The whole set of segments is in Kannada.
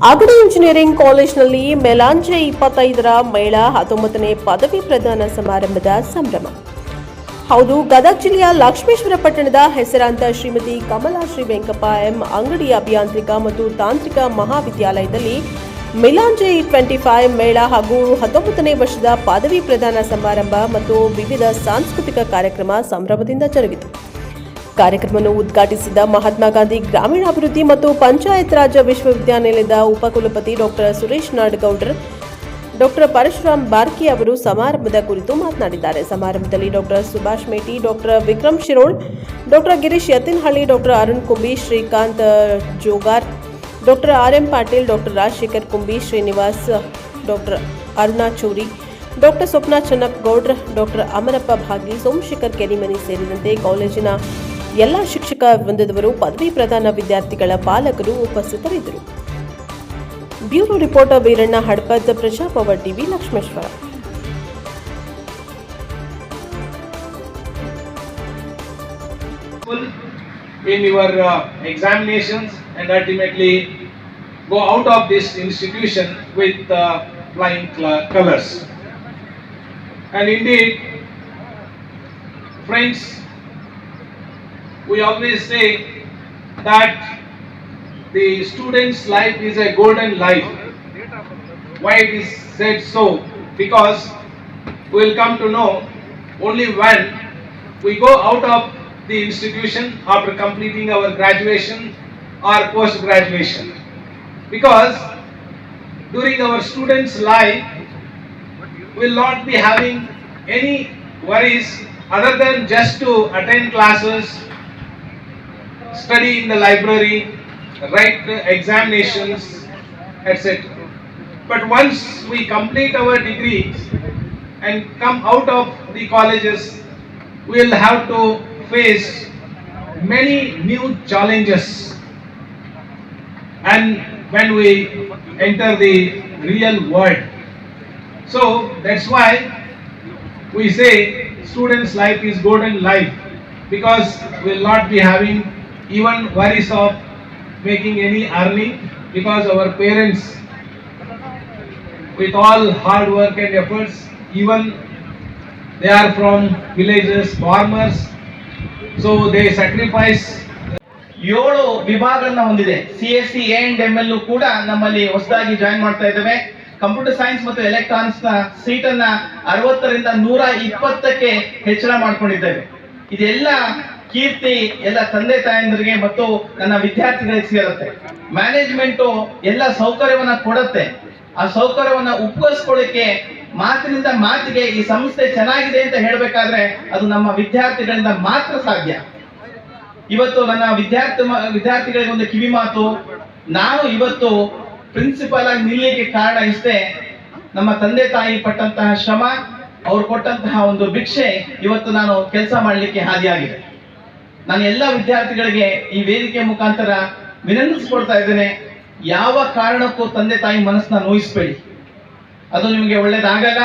ಅಗಡಿ ಇಂಜಿನಿಯರಿಂಗ್ ಕಾಲೇಜಿನಲ್ಲಿ ಮೆಲಾಂಜೆ 25ರ ಮೇಳ 19ನೇ ಪದವಿ ಪ್ರದಾನ ಸಮಾರಂಭದ ಸಂಭ್ರಮ. ಹೌದು, ಗದಗ ಜಿಲ್ಲೆಯ ಲಕ್ಷ್ಮೇಶ್ವರ ಪಟ್ಟಣದ ಹೆಸರಾಂತ ಶ್ರೀಮತಿ ಕಮಲಾ ಶ್ರೀ ವೆಂಕಪ್ಪ ಎಂ ಅಂಗಡಿ ಅಭಿಯಾಂತ್ರಿಕ ಮತ್ತು ತಾಂತ್ರಿಕ ಮಹಾವಿದ್ಯಾಲಯದಲ್ಲಿ ಮೆಲಾಂಜೆ 25 ಮೇಳ ಹಾಗೂ 19ನೇ ವರ್ಷದ ಪದವಿ ಪ್ರದಾನ ಸಮಾರಂಭ ಮತ್ತು ವಿವಿಧ ಸಾಂಸ್ಕೃತಿಕ ಕಾರ್ಯಕ್ರಮ ಸಂಭ್ರಮದಿಂದ ಜರುಗಿತು. ಕಾರ್ಯಕ್ರಮವನ್ನು ಉದ್ಘಾಟಿಸಿದ ಮಹಾತ್ಮ ಗಾಂಧಿ ಗ್ರಾಮೀಣಾಭಿವೃದ್ಧಿ ಮತ್ತು ಪಂಚಾಯತ್ ರಾಜ್ ವಿಶ್ವವಿದ್ಯಾನಿಲಯದ ಉಪಕುಲಪತಿ ಡಾಕ್ಟರ್ ಸುರೇಶ್ ನಾಡಗೌಡರ್, ಡಾಕ್ಟರ್ ಪರಶುರಾಮ್ ಬಾರ್ಕಿ ಅವರು ಸಮಾರಂಭದ ಕುರಿತು ಮಾತನಾಡಿದ್ದಾರೆ. ಸಮಾರಂಭದಲ್ಲಿ doctor Subhash Meti, doctor Vikram Shirol, doctor Girish Yattinahalli, doctor Arun Kumbi, Shrikant Jogar, doctor R M. Patil, doctor Rajashekhar Kumbi, Srinivas, doctor Aruna Churi, doctor Swapna Channappagoudra, doctor Amarappa Bhagi, Somashekhar Kerimani ಸೇರಿದಂತೆ ಕಾಲೇಜಿನ ಎಲ್ಲ ಶಿಕ್ಷಕ ವೃಂದದವರು, ಪದವಿ ಪ್ರದಾನ ವಿದ್ಯಾರ್ಥಿಗಳ ಪಾಲಕರು ಉಪಸ್ಥಿತರಿದ್ದರು. Bureau reporter Veeranna Hadapad, Praja power TV, Lakshmeshwar. In your examinations and ultimately go out of this institution with flying colors. And indeed, friends, we always say that the student's life is a golden life. Why it is said so? Because we will come to know only when we go out of the institution after completing our graduation or post-graduation. Because during our student's life, we will not be having any worries other than just to attend classes, study in the library, write examinations, etc. But once we complete our degrees and come out of the colleges, we will have to face many new challenges. And when we enter the real world, so that's why we say students' life is golden life, because we will not be having even worries of making any earning, because our parents, with all hard work and efforts, even they are from villages, farmers, so they sacrifice. 7 ವಿಭಾಗಗಳನ್ನ ಹೊಂದಿದೆ. CSC A&ML ಕೂಡ ನಮ್ಮಲ್ಲಿ ಹೊಸದಾಗಿ ಜಾಯಿನ್ ಮಾಡ್ತಾ ಇದ್ದೇವೆ. ಕಂಪ್ಯೂಟರ್ ಸೈನ್ಸ್ ಮತ್ತು ಎಲೆಕ್ಟ್ರಾನಿಕ್ಸ್ ನ ಸೀಟ್ ಅನ್ನ 60ರಿಂದ 120ಕ್ಕೆ ಹೆಚ್ಚಳ ಮಾಡ್ಕೊಂಡಿದ್ದೇವೆ. ಇದೆಲ್ಲ ಕೀರ್ತಿ ಎಲ್ಲ ತಂದೆ ತಾಯಂದಿರಿಗೆ ಮತ್ತು ನನ್ನ ವಿದ್ಯಾರ್ಥಿಗಳಿಗೆ ಸೇರುತ್ತೆ. ಮ್ಯಾನೇಜ್ಮೆಂಟ್ ಎಲ್ಲ ಸೌಕರ್ಯವನ್ನ ಕೊಡುತ್ತೆ. ಆ ಸೌಕರ್ಯವನ್ನ ಉಪಯೋಗಿಸ್ಕೊಳ್ಳಿಕ್ಕೆ ಮಾತಿನಿಂದ ಮಾತಿಗೆ ಈ ಸಂಸ್ಥೆ ಚೆನ್ನಾಗಿದೆ ಅಂತ ಹೇಳಬೇಕಾದ್ರೆ ಅದು ನಮ್ಮ ವಿದ್ಯಾರ್ಥಿಗಳಿಂದ ಮಾತ್ರ ಸಾಧ್ಯ. ಇವತ್ತು ನನ್ನ ವಿದ್ಯಾರ್ಥಿಗಳಿಗೆ ಒಂದು ಕಿವಿ ಮಾತು, ನಾನು ಇವತ್ತು ಪ್ರಿನ್ಸಿಪಲ್ ಆಗಿ ನಿಲ್ಲಲಿಕ್ಕೆ ಕಾರಣ ಇಷ್ಟೇ, ನಮ್ಮ ತಂದೆ ತಾಯಿ ಪಟ್ಟಂತಹ ಶ್ರಮ, ಅವ್ರು ಕೊಟ್ಟಂತಹ ಒಂದು ಭಿಕ್ಷೆ ಇವತ್ತು ನಾನು ಕೆಲಸ ಮಾಡಲಿಕ್ಕೆ ಹಾದಿಯಾಗಿದೆ. ನಾನು ಎಲ್ಲ ವಿದ್ಯಾರ್ಥಿಗಳಿಗೆ ಈ ವೇದಿಕೆ ಮುಖಾಂತರ ವಿನಂತಿಸಿಕೊಳ್ತಾ ಇದ್ದೇನೆ, ಯಾವ ಕಾರಣಕ್ಕೂ ತಂದೆ ತಾಯಿ ಮನಸ್ಸನ್ನ ನೋಯಿಸಬೇಡಿ. ಅದು ನಿಮಗೆ ಒಳ್ಳೇದಾಗಲ್ಲ.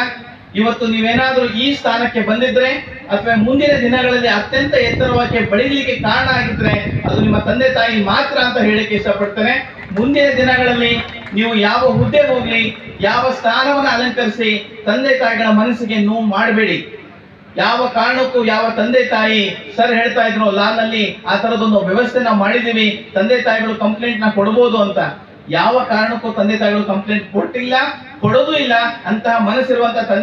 ಇವತ್ತು ನೀವೇನಾದ್ರೂ ಈ ಸ್ಥಾನಕ್ಕೆ ಬಂದಿದ್ರೆ ಅಥವಾ ಮುಂದಿನ ದಿನಗಳಲ್ಲಿ ಅತ್ಯಂತ ಎತ್ತರವಾಗಿ ಬೆಳೀಲಿಕ್ಕೆ ಕಾರಣ ಆಗಿದ್ರೆ ಅದು ನಿಮ್ಮ ತಂದೆ ತಾಯಿ ಮಾತ್ರ ಅಂತ ಹೇಳಕ್ಕೆ ಇಷ್ಟಪಡ್ತೇನೆ. ಮುಂದಿನ ದಿನಗಳಲ್ಲಿ ನೀವು ಯಾವ ಹುದ್ದೆ ಹೋಗ್ಲಿ, ಯಾವ ಸ್ಥಾನವನ್ನು ಅಲಂಕರಿಸಿ ತಂದೆ ತಾಯಿಗಳ ಮನಸ್ಸಿಗೆ ನೋವು ಮಾಡಬೇಡಿ. ಯಾವ ಕಾರಣಕ್ಕೂ ಯಾವ ತಂದೆ ತಾಯಿ ಸರ್ ಹೇಳ್ತಾ ಇದ್ರು ಲಾನಲ್ಲಿ ಆ ತರದೊಂದು ವ್ಯವಸ್ಥೆ ನಾವು ಮಾಡಿದೀವಿ, ತಂದೆ ತಾಯಿಗಳು ಕಂಪ್ಲೇಂಟ್ ನ ಕೊಡಬಹುದು ಅಂತ. ಯಾವ ಕಾರಣಕ್ಕೂ ತಂದೆ ತಾಯಿಗಳು ಕಂಪ್ಲೇಂಟ್ ಕೊಟ್ಟಿಲ್ಲ, ಕೊಡೋದು ಇಲ್ಲ. ಅಂತಹ ಮನಸ್ಸಿರುವಂತಹ ತಂದೆ